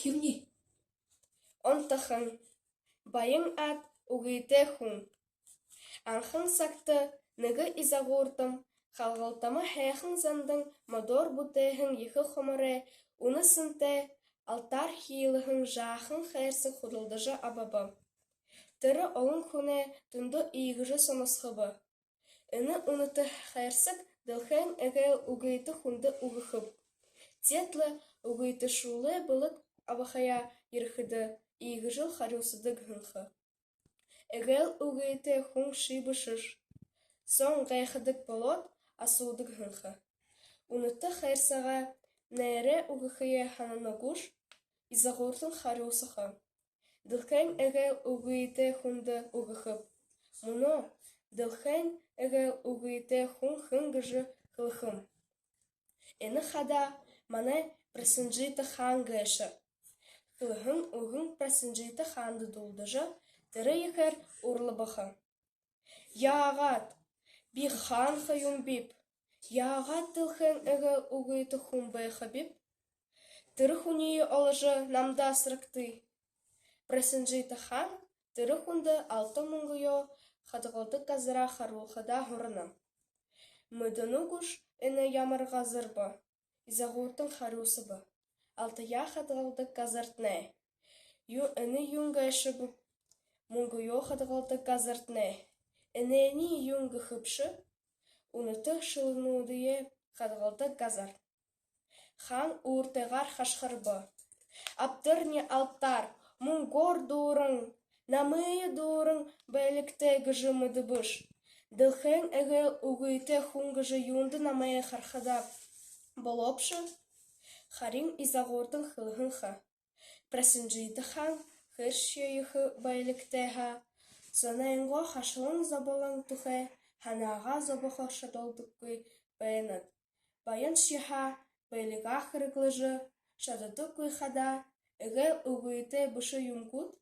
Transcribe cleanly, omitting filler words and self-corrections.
кивни. Онтахын, байың ат угыйте хун. Анхын сакты, ныгы изагуртым, халгалтама хэхын зандың модор бутэхын ехы хомаре, уны сынте, алтар хиылыхын жахын хайрсы худылдыжы абабы. Тыры оғын хуне түнді ийгіжі сонысхыбы. Үні уныты хайрсык дылхэн эгэл угыйты хунды угыхып. Тетлы угыйты шулы былык абахая ерхыды ийгіжіл харюсыды гынхы. Эгэл угыйты хун шибышыш. Сон гайхыдык болот асудык гынхы. Уныты хайрсаға нәре угыхыя хананогуш изагуртын харюсыхы. Дылхэн эгэл угыйты хунды угыхып. Муно дылхэн эгэл угыйты хун хынгыжы хылхым. Эні хада мане прасынжиты хан гэші. Хылхын угын прасынжиты ханды дулдыжы тірі екер урлыбыхы. Яғат, би хан хайым бип. Яғат дылхэн эгэл угыйты хун байхы бип. Тірі хуни олыжы намда сырыкты. Прасынжиты хан тірі хунды алты мұңгыйо хадығылды казыра харулхада хұрыны. Мүдінугуш эне ямырға зырбы, изагуртын харусыбы. Алтыя хадығылды казыртне. Ю эне юнга эші бұп, мұңгыйо хадығылды казыртне. Энени юнга хыпшы, уныты шылынудые хадығылды казар. Хан уыртығар хашхырбы. Аптырне алтар, мұңгор дұрың, намые дұрың бәлікті гыжымыды бұш. Дылхэн әгіл угыйты хунгыжы юнды намые хархада болопшы. Харин изагуртын хылхынха. Прасынжиты хан хыршейхы бәлікті ха. Зонайынго хашылын забалын тухэ ханаға забыха шадолдыққы бәйінат. Байын шиха бәліға хырыглыжы шадыдыққы хада эгэл угыйты бұшы юмкут